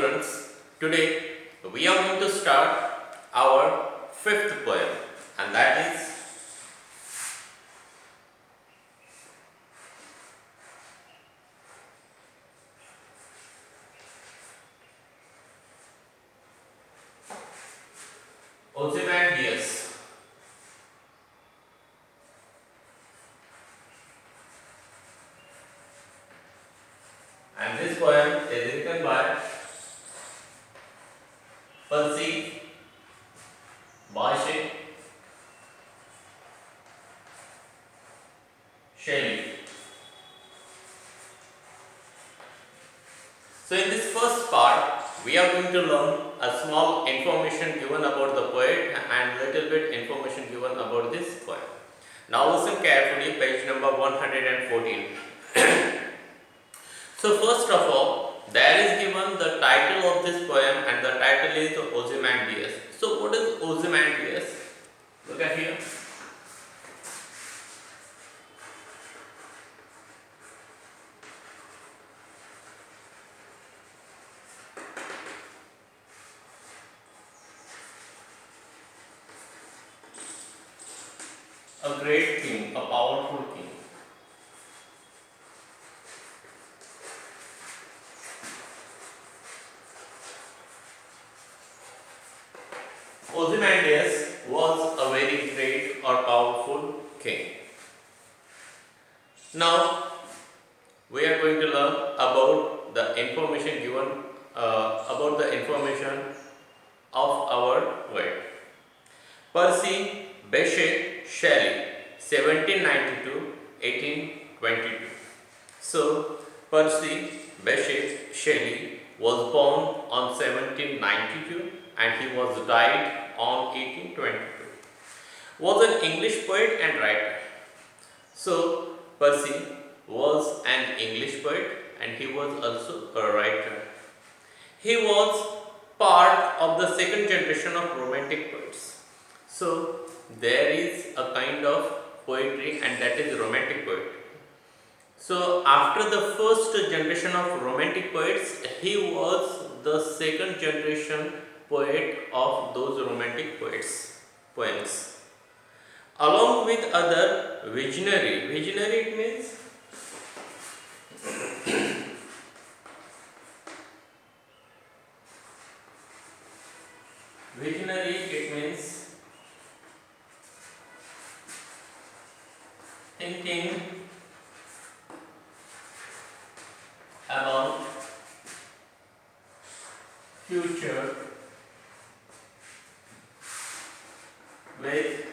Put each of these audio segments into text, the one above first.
students, today we are going to start our fifth poem, and that is Ozymandias. And this poem is written by Percy Bysshe Shelley. So in this first part, we are going to learn a small information given about the poet and little bit information given about this poem. Now listen carefully, page number 114. So first of all, there is given the title of this poem, and the title is Ozymandias. So what is Ozymandias? Look at here. A great king, a powerful king. Ozymandias was a very great or powerful king. Now we are going to learn about the information given about the information of our poet. Percy Bysshe Shelley, 1792-1822. So Percy Bysshe Shelley was born on 1792 and he was died on 1822. Was an English poet and writer. So Percy was an English poet and he was also a writer. He was part of the second generation of Romantic poets. So there is a kind of poetry, and that is Romantic poetry. So after the first generation of Romantic poets, he was the second generation poet of those Romantic poems. Along with other visionary it means visionary, it means thinking about future with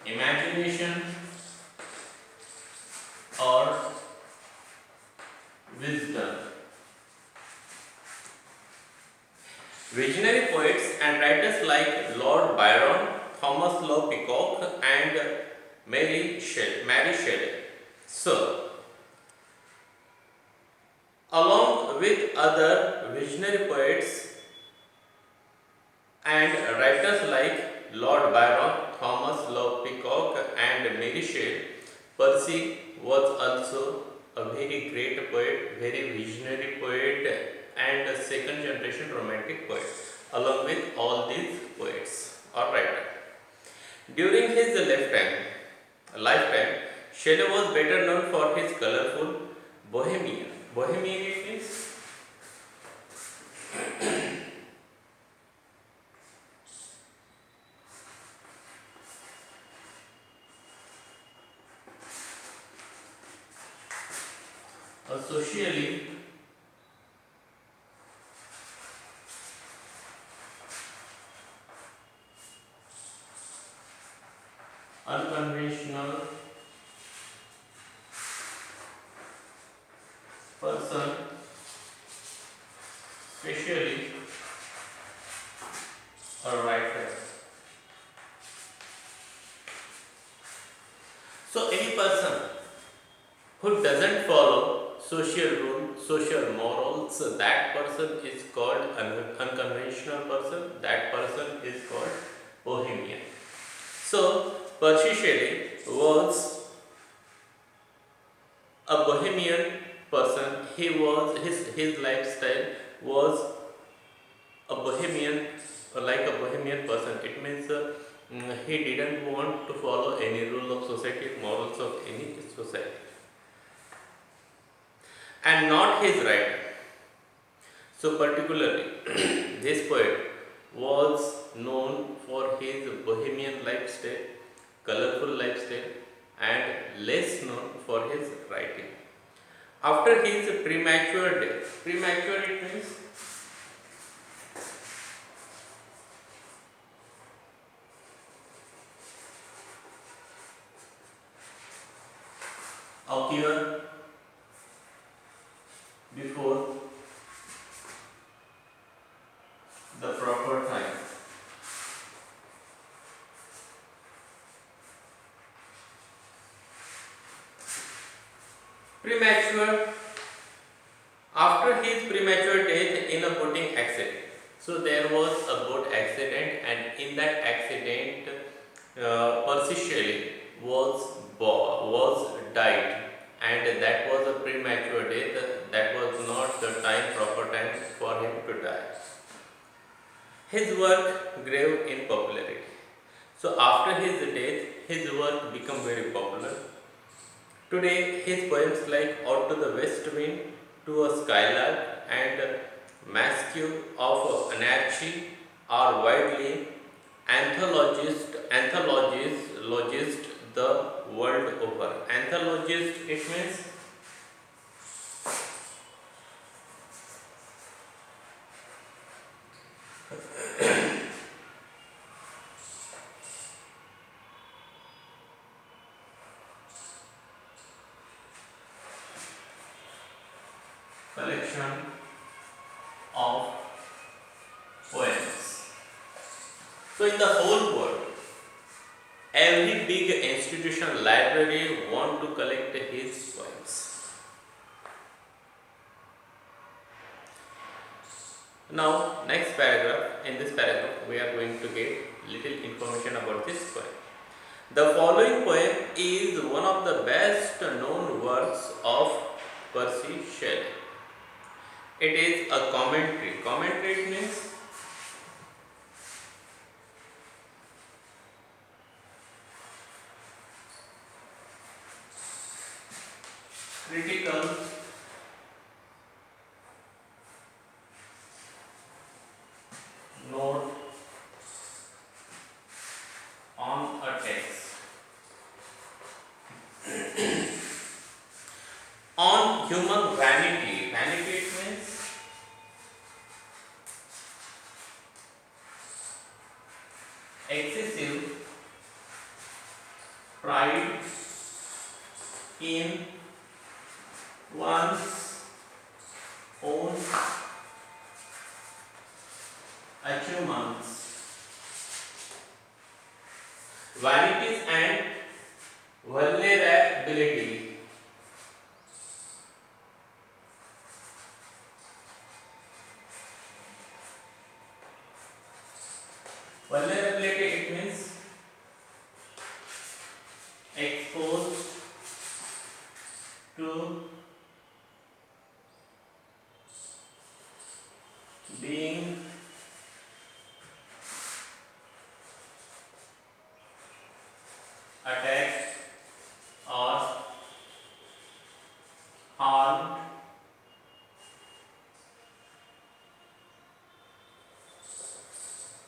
imagination or wisdom. Visionary poets and writers like Lord Byron, Thomas Lowe Peacock and Mary Shelley. So, along with other visionary poets and writers like Lord Byron, Thomas Lowe Peacock and Mary Shelley, Percy was also a very great poet, very visionary poet and a second generation Romantic poet along with all these poets or writers. During his lifetime, Shelley was better known for his colorful Bohemian. Bohemian it means a socially unconventional person, especially a writer. So any person who doesn't follow social rules, social morals, that person is called an unconventional person, that person is called bohemian. So Percy Shelley was a bohemian person. His lifestyle was a bohemian, like a bohemian person. It means he didn't want to follow any rule of society, morals of any society, and not his right. So particularly, this poet was known for his bohemian lifestyle, colorful lifestyle, and less known for his writing. After his premature death, premature it means occur before the proper time. Premature, after his premature death in a boating accident. So there was a boat accident, and in that accident, Percy Shelley was died, and that was a premature death. That was not the proper time for him to die. His work grew in popularity. So after his death, his work became very popular. Today, his poems like Out to the West Wind, To a Skylark, and Masque of Anarchy are widely anthologized the world over. Anthologist, it means collection of poems. So in the whole world, every big institution library want to collect his poems. Now, next paragraph. In this paragraph, we are going to get little information about this poem. The following poem is one of the best known works of Percy Shelley. It is a commentary. Commentary means critical note on a text. On human vanity. Vanity it means excessive pride in one's own achievements. Vanities and vulnerability. Vulnerability it means exposed to being attacked or harmed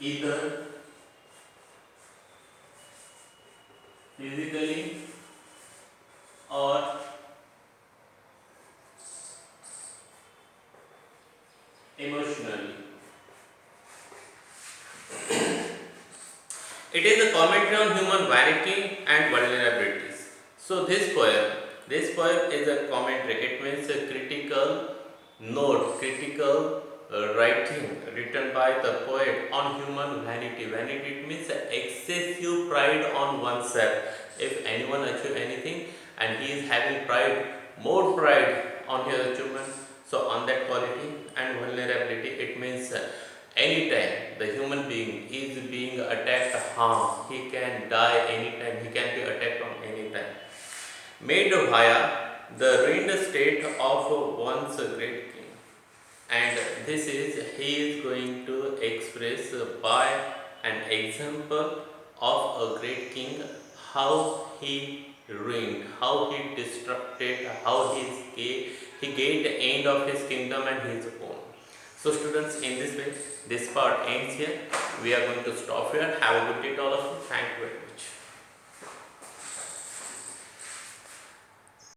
either physically or emotionally. It is a commentary on human vanity and vulnerabilities. So this poem is a commentary. It means a critical note, critical writing written by the poet on human vanity. Vanity it means excessive pride on oneself. If anyone achieve anything and he is having pride, more pride on his achievement, so on that quality. And vulnerability it means anytime the human being is being attacked, harmed, he can die anytime, he can be attacked on any time. Made via the ruined state of once great king. And this is he is going to express by an example of a great king, how he ruined, how he destructed, how he gained the end of his kingdom and his own. So students, in this way, this part ends here. We are going to stop here. Have a good day to all of you. Thank you very much.